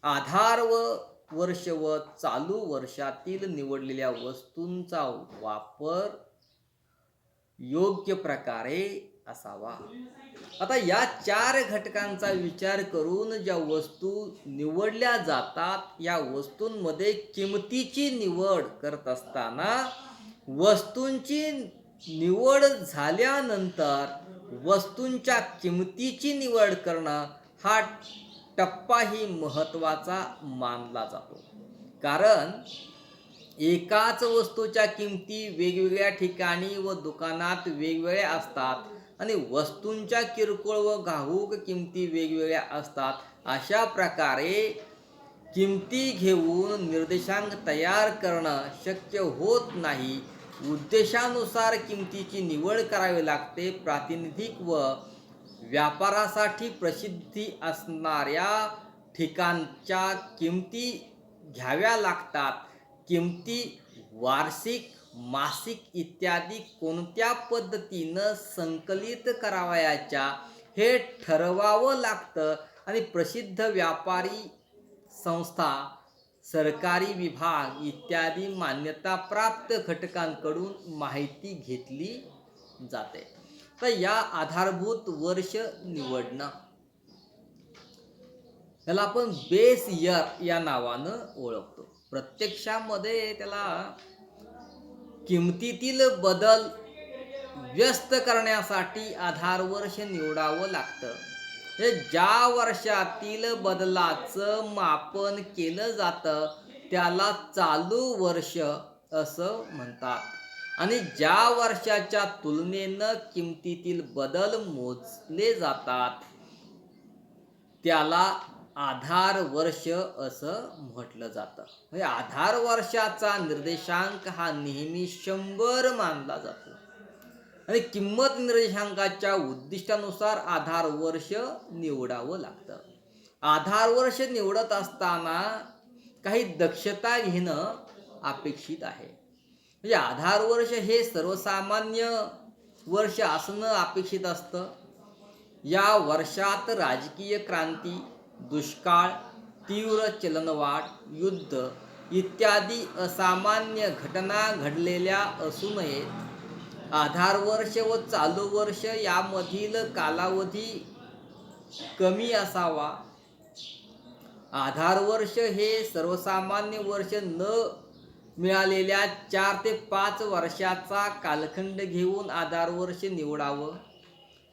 आधार वर्ष व चालू वर्षातील निवडलेल्या वस्तूंचा वापर योग्य प्रकारे असावा. आता या 4 घटकांचा विचार करून ज्या वस्तू निवडल्या जातात, या वस्तूंमध्ये किमतीची निवड करत असताना वस्तूंची निवड झाल्यानंतर वस्तूंच्या किमतीची निवड करणं हा टप्पाही महत्त्वाचा मानला जातो. कारण एकाच वस्तूच्या किमती वेगवेगळ्या ठिकाणी व दुकानात वेगवेगळ्या असतात आणि वस्तूंच्या किरकोळ व घाऊक किमती वेगवेगळ्या असतात. अशा प्रकारे किमती घेऊन निर्देशांक तयार करणं शक्य होत नाही. उद्देशानुसार किमतीची निवड करावी लागते. प्रातिनिधिक व व्यापारासाठी प्रसिद्धी असणाऱ्या ठिकाणच्या किमती घ्याव्या लागतात. किमती वार्षिक, मासिक इत्यादी कोणत्या पद्धतीनं संकलित करावयाच्या हे ठरवावं लागतं आणि प्रसिद्ध व्यापारी संस्था, सरकारी विभाग इत्यादी मान्यताप्राप्त घटकांकडून माहिती घेतली जाते. तर या आधारभूत वर्ष निवडणं त्याला आपण बेस इयर या नावानं ओळखतो. प्रत्यक्षामध्ये त्याला किमतीतील बदल व्यस्त करण्यासाठी आधार वर्ष निवडावं लागतं. हे ज्या वर्षातील बदलाचं मापन केलं जातं त्याला चालू वर्ष असं म्हणतात आणि ज्या वर्षाच्या तुलनेनं किमतीतील बदल मोजले जातात त्याला आधार वर्ष असं म्हटलं जातं. म्हणजे आधार वर्षाचा निर्देशांक हा नेहमी 100 मानला जातो आणि किंमत निर्देशांकाच्या उद्दिष्टानुसार आधार वर्ष निवडावं लागतं. आधार वर्ष निवडत असताना काही दक्षता घेणं अपेक्षित आहे. म्हणजे आधार वर्ष हे सर्वसामान्य वर्ष असणं अपेक्षित असतं. या वर्षात राजकीय क्रांती, दुष्काळ, तीव्र चलनवाढ, युद्ध इत्यादी असामान्य घटना घडलेल्या असू नयेत. आधार वर्ष व चालू वर्ष यामधील कालावधी कमी असावा. आधार वर्ष हे सर्वसामान्य वर्ष न मिळालेल्या 4 ते 5 वर्षाचा कालखंड घेऊन आधार वर्ष निवडावं.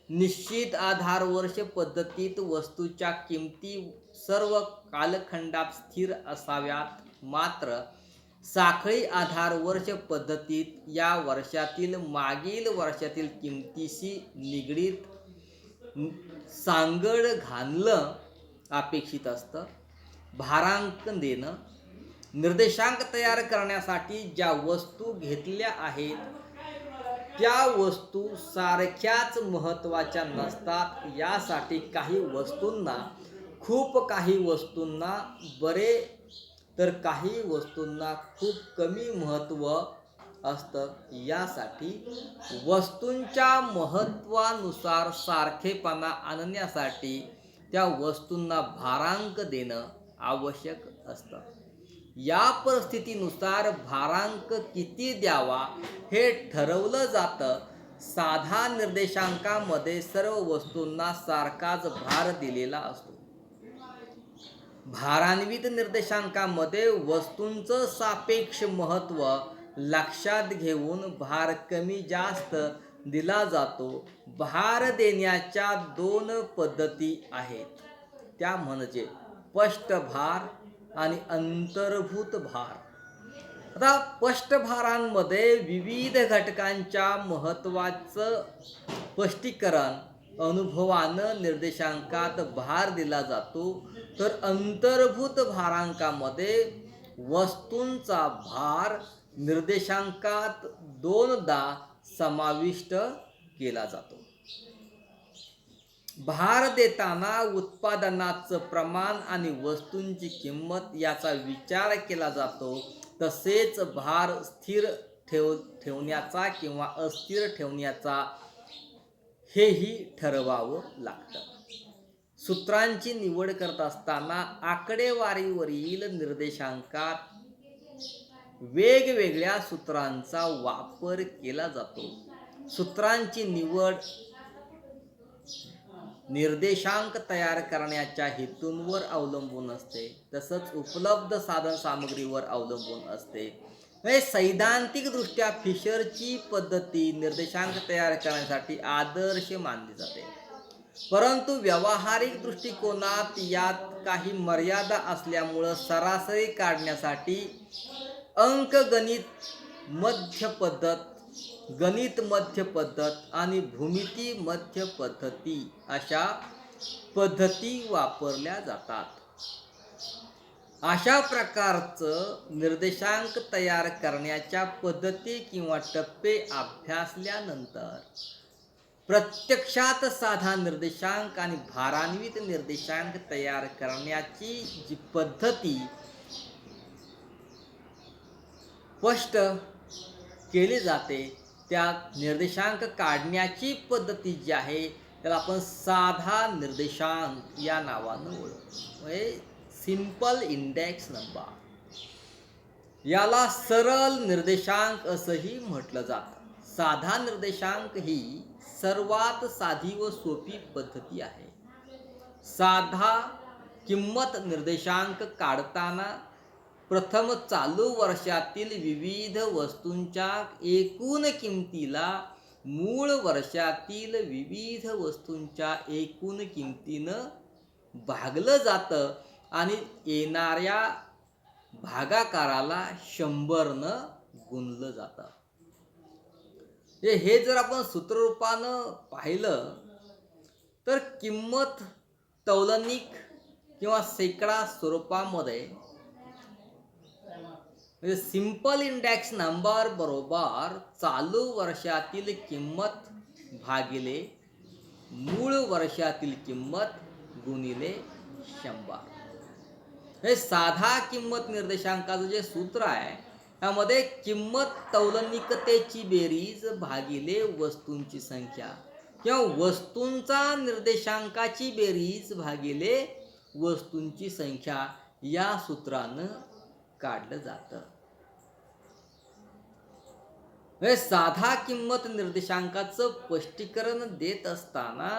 निश्चित आधार वर्ष पद्धतीत वस्तूच्या किमती सर्व कालखंडात स्थिर असाव्यात. मात्र साखळी आधार वर्ष पद्धतीत या वर्षातील मागील वर्षातील किमतीशी निगडीत सांगड घालणं अपेक्षित असतं. भारांक देणं निर्देशांक तयार करण्यासाठी ज्या वस्तू घेतल्या आहेत त्या वस्तू सारख्याच महत्त्वाच्या नसतात. यासाठी काही वस्तूंना खूप, काही वस्तूंना बरे तर काही वस्तूंना खूप कमी महत्त्व असतं. यासाठी वस्तूंच्या महत्त्वानुसार सारखेपणा आणण्यासाठी त्या वस्तूंना भारांक देणं आवश्यक असतं. या परिस्थितीनुसार भारांक किती द्यावा हे ठरवलं जातं. साधा निर्देशांकामध्ये सर्व वस्तूंना सारखाच भार दिलेला असतो. भारान्वित निर्देशांकामध्ये वस्तूंचं सापेक्ष महत्त्व लक्षात घेऊन भार कमी जास्त दिला जातो. भार देण्याच्या 2 पद्धती आहेत, त्या म्हणजे स्पष्ट भार आणि अंतर्भूत भार. आता स्पष्ट भारांमध्ये विविध घटकांच्या महत्त्वाचं स्पष्टीकरण अनुभवानं निर्देशांकात भार दिला जातो. तर अंतर्भूत भारांकामध्ये वस्तूंचा भार निर्देशांकात 2दा समाविष्ट केला जातो. भार देताना उत्पादनाचं प्रमाण आणि वस्तूंची किंमत याचा विचार केला जातो. तसेच भार स्थिर ठेवण्याचा किंवा अस्थिर ठेवण्याचा हेही ठरवावं लागतं. सूत्रांची निवड करत असताना आकडेवारीवरील निर्देशांकात वेगवेगळ्या सूत्रांचा वापर केला जातो. सूत्रांची निवड निर्देशांक तयार करण्याच्या हेतूंवर अवलंबून असते, तसंच उपलब्ध साधन सामग्रीवर अवलंबून असते. म्हणजे सैद्धांतिकदृष्ट्या फिशरची पद्धती निर्देशांक तयार करण्यासाठी आदर्श मानली जाते, परंतु व्यावहारिक दृष्टिकोनात यात काही मर्यादा असल्यामुळं सरासरी काढण्यासाठी अंकगणित मध्य पद्धत, गणित मध्य पद्धत आणि भूमिती मध्य पद्धती अशा पद्धती वापरल्या जातात. अशा प्रकारचं निर्देशांक तयार करण्याच्या पद्धती किंवा टप्पे अभ्यासल्यानंतर प्रत्यक्षात साधा निर्देशांक आणि भारान्वित निर्देशांक तयार करण्याची जी पद्धती स्पष्ट केली जाते, त्या निर्देशांक काढण्याची पद्धती जी आहे त्याला आपण साधा निर्देशांक या नावानं ओळखतो. म्हणजे सिंपल इंडेक्स नंबर. याला सरळ निर्देशांक असंही म्हटलं जातं. साधा निर्देशांक ही सर्वात साधी व सोपी पद्धती आहे. साधा किंमत निर्देशांक काढताना प्रथम चालू वर्षातील विविध वस्तूंच्या एकूण किमतीला मूळ वर्षातील विविध वस्तूंच्या एकूण किमतीनं भागलं जातं आणि येणाऱ्या भागाकाराला 100नं गुणलं जातं. हे जर आपण सूत्ररूपानं पाहिलं तर किंमत तौलनिक किंवा सेकडा स्वरूपामध्ये म्हणजे सिंपल इंडेक्स नंबर बरोबर चालू वर्षातील किंमत भागिले मूळ वर्षातील किंमत गुणिले 100. हे साधा किंमत निर्देशांकाचं जे सूत्र आहे त्यामध्ये किंमत तौलनिकतेची बेरीज भागिले वस्तूंची संख्या किंवा वस्तूंचा निर्देशांकाची बेरीज भागिले वस्तूंची संख्या या सूत्रानं काढलं जातं. हे साधा किंमत निर्देशांकाचं स्पष्टीकरण देत असताना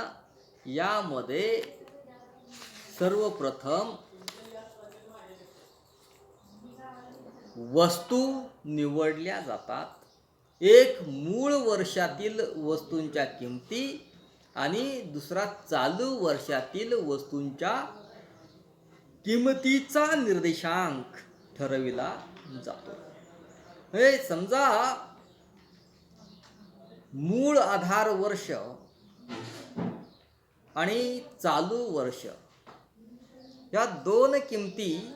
यामध्ये सर्वप्रथम वस्तू निवडल्या जातात. एक मूळ वर्षातील वस्तूंच्या किमती आणि दुसरा चालू वर्षातील वस्तूंच्या किमतीचा निर्देशांक ठरविला जातो. हे समजा मूळ आधार वर्ष आणि चालू वर्ष या दोन किमती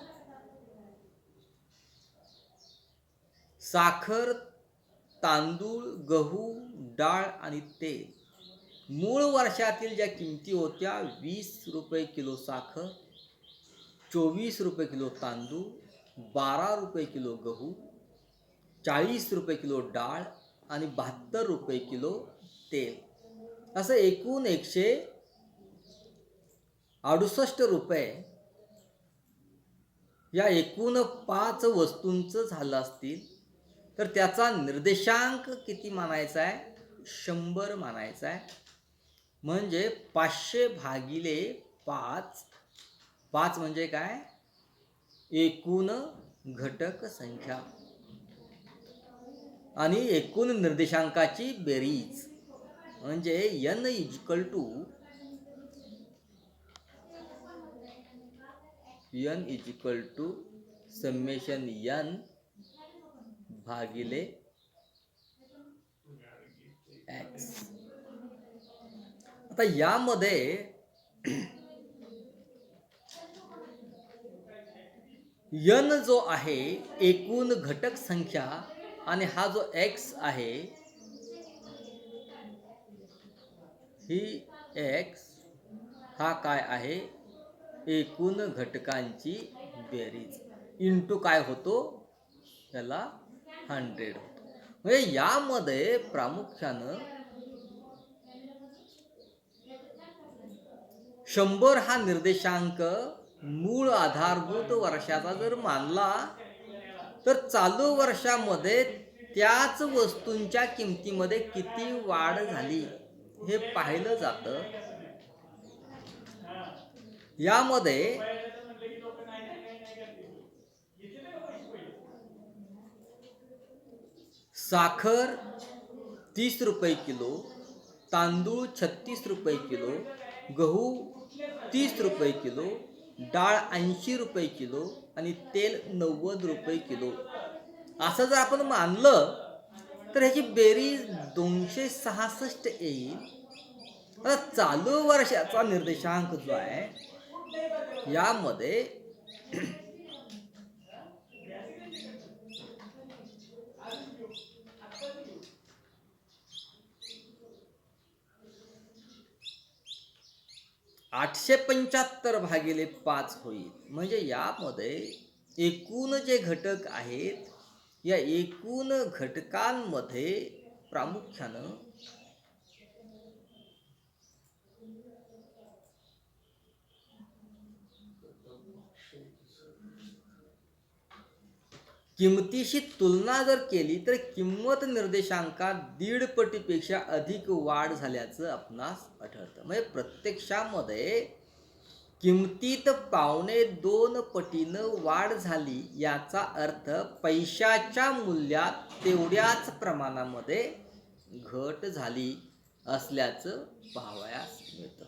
साखर, तांदूळ, गहू, डाळ आणि तेल मूळ वर्षातील ज्या किमती होत्या 20 रुपये किलो साखर, 24 रुपये किलो तांदूळ, 12 रुपये किलो गहू, 40 रुपये किलो डाळ आणि 72 रुपये किलो तेल, असं एकूण 168 रुपये या एकूण 5 वस्तूंचं झालं असतील तर त्याचा निर्देशांक किती मानायचा आहे? 100 मानायचा आहे. म्हणजे 500 भागिले 5. 5 म्हणजे काय? एकूण घटक संख्या आणि एकूण निर्देशांकाची बेरीज म्हणजे n equal to summation n भागिले x. आता यामध्ये n जो आहे एकूण घटक संख्या आणि हा जो x आहे ही x हा काय आहे? एकूण घटकांची बेरीज इंटू काय होतो? त्याला 100 होतो. म्हणजे यामध्ये प्रामुख्यानं 100 हा निर्देशांक मूळ आधारभूत वर्षाचा जर मानला तर चालू वर्षामध्ये त्याच वस्तूंच्या किमतीमध्ये किती वाढ झाली हे पाहिलं जातं. यामध्ये साखर 30 रुपये किलो, तांदूळ 36 रुपये किलो, गहू 30 रुपये किलो, डाळ 80 रुपये किलो आणि तेल 90 रुपये किलो. असं जर आपण मानलं तर ह्याची बेरीज 266 येईल. आता चालू वर्षाचा निर्देशांक जो आहे यामध्ये 875 भागिले 5 होईल. म्हणजे यामध्ये एकूण जे घटक आहेत या एकूण घटकांमध्ये प्रामुख्यानं किमतीशी तुलना जर केली तर किंमत निर्देशांकात 1.5 पटीपेक्षा अधिक वाढ झाल्याचं आपणास आढळतं. म्हणजे प्रत्यक्षामध्ये किमतीत 2.25 पटीनं वाढ झाली याचा अर्थ पैशाच्या मूल्यात तेवढ्याच प्रमाणामध्ये घट झाली असल्याचं पाहावयास मिळतं.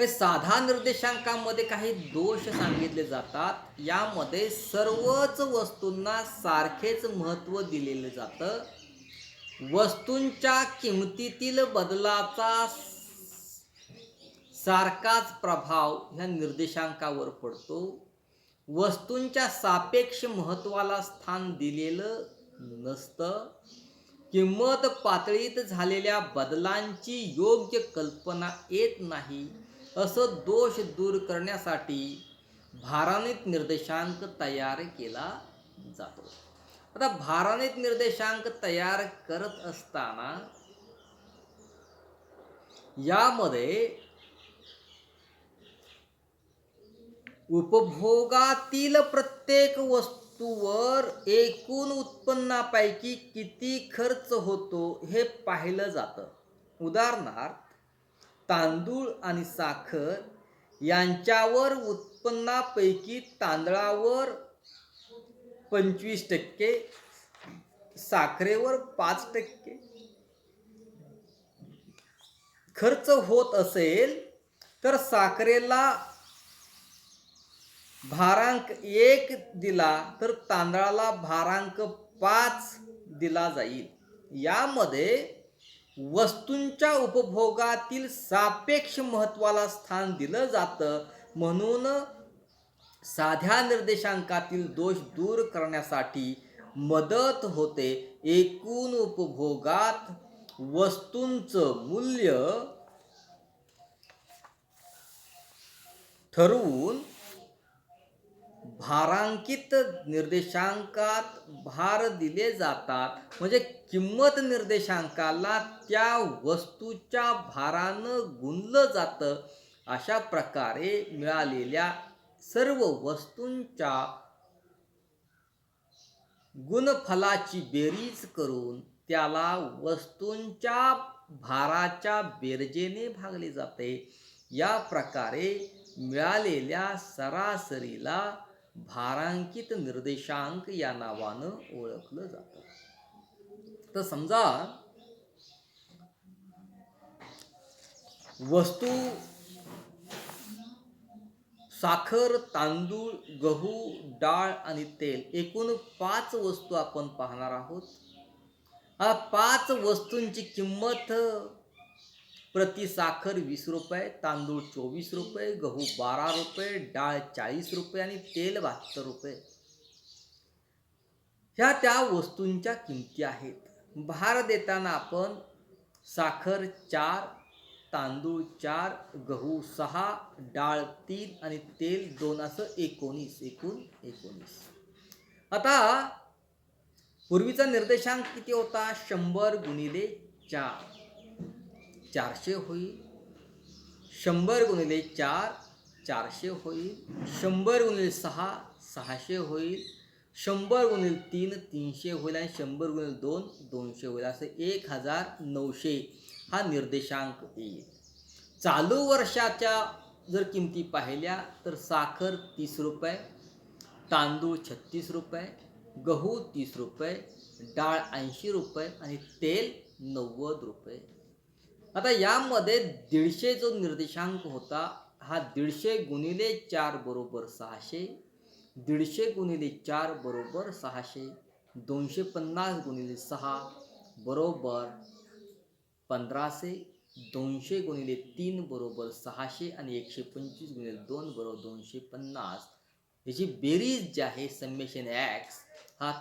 साधा निर्देशांकामध्ये काही दोष सांगितले जातात. यामध्ये सर्वच वस्तूंना सारखेच महत्त्व दिलेलं जातं. वस्तूंच्या किमतीतील बदलाचा सारखाच प्रभाव ह्या निर्देशांकावर पडतो. वस्तूंच्या सापेक्ष महत्त्वाला स्थान दिलेलं नसतं. किंमत पातळीत झालेल्या बदलांची योग्य कल्पना येत नाही. असं दोष दूर करण्यासाठी भारांकित निर्देशांक तयार केला जातो. आता भारांकित निर्देशांक तयार करत असताना यामध्ये उपभोगातील प्रत्येक वस्तूवर एकूण उत्पन्नापैकी किती खर्च होतो हे पाहिलं जातं. उदाहरणार्थ तांदूळ आणि साखर यांच्यावर उत्पन्नापैकी तांदळावर 25%, साखरेवर 5% खर्च होत असेल तर साखरेला भारांक 1 दिला तर तांदळाला भारांक 5 दिला जाईल. यामध्ये वस्तूंच्या उपभोगातील सापेक्ष महत्त्वाला स्थान दिलं जातं. म्हणून साध्या निर्देशांकातील दोष दूर करण्यासाठी मदत होते. एकूण उपभोगात वस्तूंचं मूल्य ठरवून भारांकित निर्देशांकात भार दिले जातात. म्हणजे किंमत निर्देशांकाला त्या वस्तूच्या भारानं गुणलं जातं. अशा प्रकारे मिळालेल्या सर्व वस्तूंच्या गुणफलाची बेरीज करून त्याला वस्तूंच्या भाराच्या बेरजेने भागले जाते. या प्रकारे मिळालेल्या सरासरीला भारांकित निर्देशांक या नावानं ओळखलं जातं. तर समजा वस्तू साखर, तांदूळ, गहू, डाळ आणि तेल एकूण 5 वस्तू आपण पाहणार आहोत. 5 वस्तूंची किंमत प्रति साखर 20 रुपये, तांदूळ 24 रुपये, गहू 12 रुपये, डाळ 40 रुपये आणि तेल 72 रुपये. ह्या त्या वस्तूंच्या किमती आहेत. भार देताना आपण साखर 4, तांदूळ 4, गहू 6, डाळ 3 आणि तेल 2 असं 19, एकूण 19. आता पूर्वीचा निर्देशांक किती होता? 100 गुणिले 4 400 होईल. 100 गुणिले 4 400 होईल. 100 गुणिले 6 600 होईल. 100 गुणिले 3 300 होईल आणि 100 गुणिले 2 200 होईल. असं 1900 हा निर्देशांक येईल. चालू वर्षाच्या जर किमती पाहिल्या तर साखर 30 रुपये, तांदूळ 36 रुपये, गहू 30 रुपये, डाळ 80 रुपये आणि तेल 90 रुपये. आता यामध्ये 150 जो निर्देशांक होता, हा 150 गुणिले 4 बरोबर 600, 150 गुणिले 4 बरोबर 600, 250 गुणिले 6 बरोबर 1500, 200 गुणिले 3 बरोबर 600 आणि 125 गुणिले 2 बरोबर 250. याची बेरीज जी आहे समेशन एक्स हा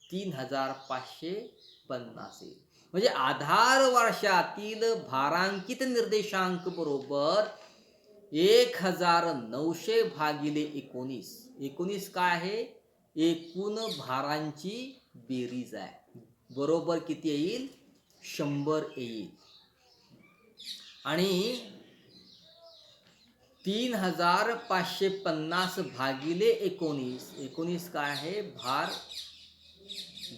3550 येईल. म्हणजे आधार वर्षातील भारांकित निर्देशांक बरोबर 1900 भागिले 19. 19 काय आहे? एकूण भारांची बेरीज आहे. बरोबर किती येईल? 100 येईल. आणि 3550 भागिले 19. 19 काय आहे?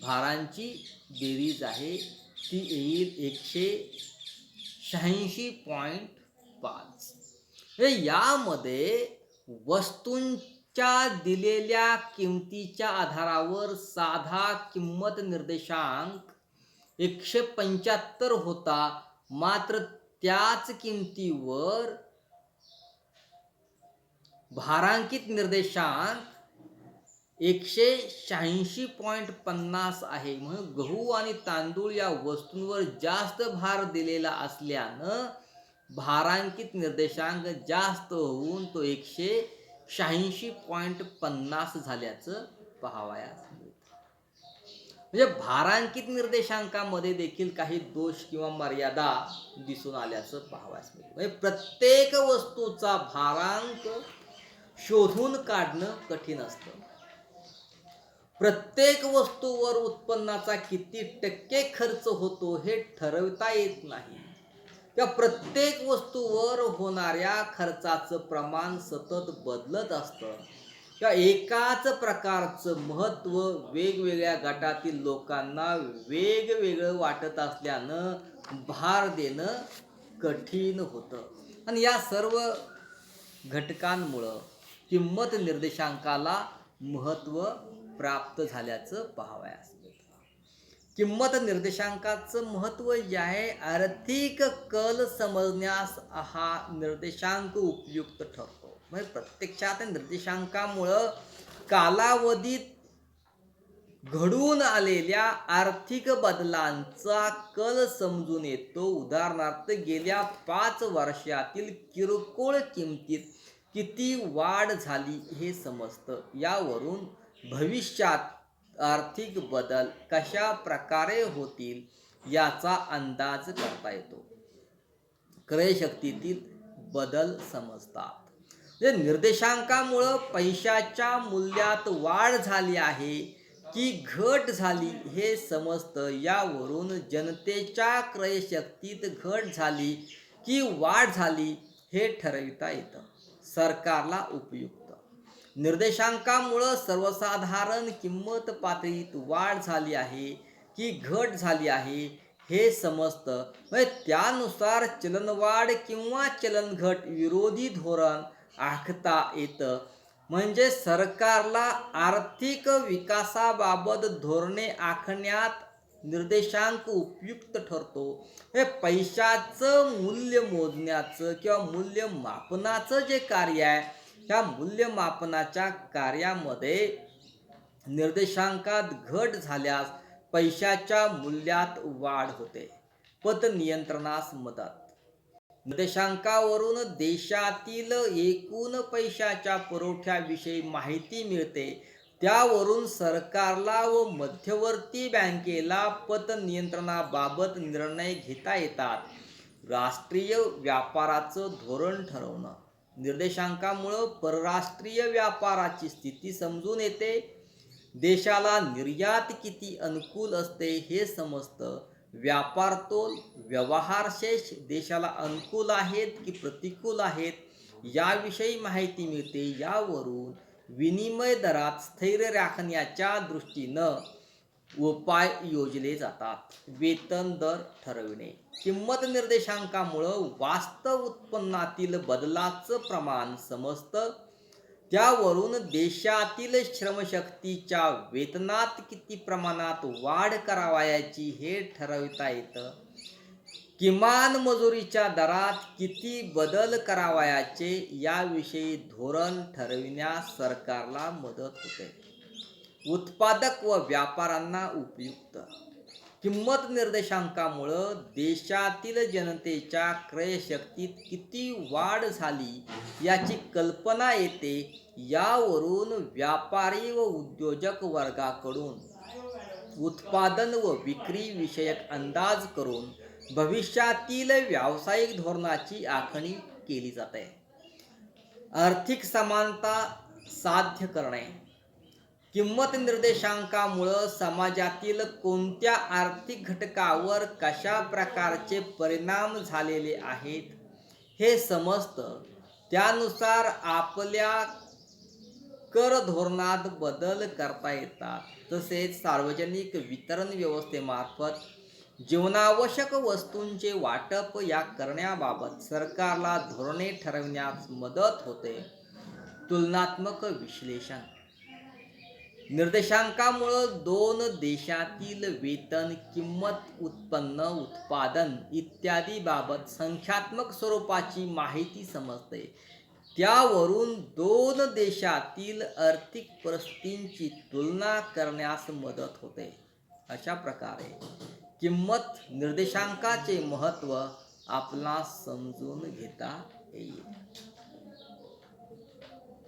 भारांची बेरीज आहे, ती येईल 186.5. यामध्ये वस्तूंच्या दिलेल्या किमतीच्या आधारावर साधा किंमत निर्देशांक 175 होता, मात्र त्याच किमतीवर भारांकित निर्देशांक 186.50 आहे. म्हणून गहू आणि तांदूळ या वस्तूंवर जास्त भार दिलेला असल्यानं भारांकित निर्देशांक जास्त होऊन तो 186.50 झाल्याचं पाहावयास मिळतं. म्हणजे भारांकित निर्देशांकामध्ये देखील काही दोष किंवा मर्यादा दिसून आल्याचं पाहावयास मिळतं. म्हणजे प्रत्येक वस्तूचा भारांक शोधून काढणं कठीण असतं. प्रत्येक वस्तूवर उत्पन्नाचा किती टक्के खर्च होतो हे ठरवता येत नाही. त्या प्रत्येक वस्तूवर होणाऱ्या खर्चाचं प्रमाण सतत बदलत असतं. त्या एकाच प्रकारचं महत्त्व वेगवेगळ्या गटातील लोकांना वेगवेगळं वाटत असल्यानं भार देणं कठीण होतं. आणि या सर्व घटकांमुळं किंमत निर्देशांकाला महत्त्व प्राप्त झाल्याचं पाहावयास मिळतं. किंमत निर्देशांकाचं महत्त्व जे आहे, आर्थिक कल समजण्यास हा निर्देशांक उपयुक्त ठरतो. म्हणजे प्रत्यक्षात निर्देशांकामुळं कालावधीत घडून आलेल्या आर्थिक बदलांचा कल समजून येतो. उदाहरणार्थ गेल्या 5 वर्षातील किरकोळ किमतीत किती वाढ झाली हे समजतं. यावरून भविष्यात आर्थिक बदल कशा प्रकारे होतील याचा अंदाज करता येतो. क्रयशक्तीतील बदल समजतात. निर्देशांकामुळं पैशाच्या मूल्यात वाढ झाली आहे की घट झाली हे समजतं. यावरून जनतेच्या क्रयशक्तीत घट झाली की वाढ झाली हे ठरविता येतं. सरकारला उपयुक्त निर्देशांकामुळं सर्वसाधारण किंमत पातळीत वाढ झाली आहे की घट झाली आहे हे समजतं. म्हणजे त्यानुसार चलनवाढ किंवा चलनघट विरोधी धोरण आखता येतं. म्हणजे सरकारला आर्थिक विकासाबाबत धोरणे आखण्यात निर्देशांक उपयुक्त ठरतो. हे पैशाचं मूल्य मोजण्याचं किंवा मूल्यमापनाचं जे कार्य आहे, ह्या मूल्यमापनाच्या कार्यामध्ये निर्देशांकात घट झाल्यास पैशाच्या मूल्यात वाढ होते. पतनियंत्रणास मदत. निर्देशांकावरून देशातील एकूण पैशाच्या पुरवठ्याविषयी माहिती मिळते. त्यावरून सरकारला व मध्यवर्ती बँकेला पतनियंत्रणाबाबत निर्णय घेता येतात. राष्ट्रीय व्यापाराचं धोरण ठरवणं. निर्देशांकामुळं परराष्ट्रीय व्यापाराची स्थिती समजून येते. देशाला निर्यात किती अनुकूल असते हे समजतं. व्यापार तोल, व्यवहार शेष देशाला अनुकूल आहेत की प्रतिकूल आहेत याविषयी माहिती मिळते. यावरून विनिमय दरात स्थैर्य राखण्याच्या दृष्टीनं उपाय योजले जातात. वेतन दर ठरविणे. किंमत निर्देशांकामुळं वास्तव उत्पन्नातील बदलाचं प्रमाण समजतं. त्यावरून देशातील श्रमशक्तीच्या वेतनात किती प्रमाणात वाढ करावयाची हे ठरविता येतं. किमान मजुरीच्या दरात किती बदल करावयाचे याविषयी धोरण ठरविण्यास सरकारला मदत होते. उत्पादक व व्यापाऱ्यांना उपयुक्त. किंमत निर्देशांकामुळं देशातील जनतेच्या क्रयशक्तीत किती वाढ झाली याची कल्पना येते. यावरून व्यापारी व उद्योजक वर्गाकडून उत्पादन व विक्री विषयक अंदाज करून भविष्यातील व्यावसायिक धोरणाची आखणी केली जाते. आर्थिक समानता साध्य करणे. किंमत निर्देशांकामुळं समाजातील कोणत्या आर्थिक घटकावर कशा प्रकारचे परिणाम झालेले आहेत हे समजतं. त्यानुसार आपल्या कर धोरणात बदल करता येतात. तसेच सार्वजनिक वितरण व्यवस्थेमार्फत जीवनावश्यक वस्तूंचे वाटप या करण्याबाबत सरकारला धोरणे ठरविण्यास मदत होते. तुलनात्मक विश्लेषण. निर्देशांकामुळं दोन देशातील वेतन, किंमत, उत्पन्न, उत्पादन इत्यादी बाबत संख्यात्मक स्वरूपाची माहिती समजते. त्यावरून दोन देशातील आर्थिक परिस्थितींची तुलना करण्यास मदत होते. अशा प्रकारे किंमत निर्देशांकाचे महत्त्व आपणास समजून घेता येईल.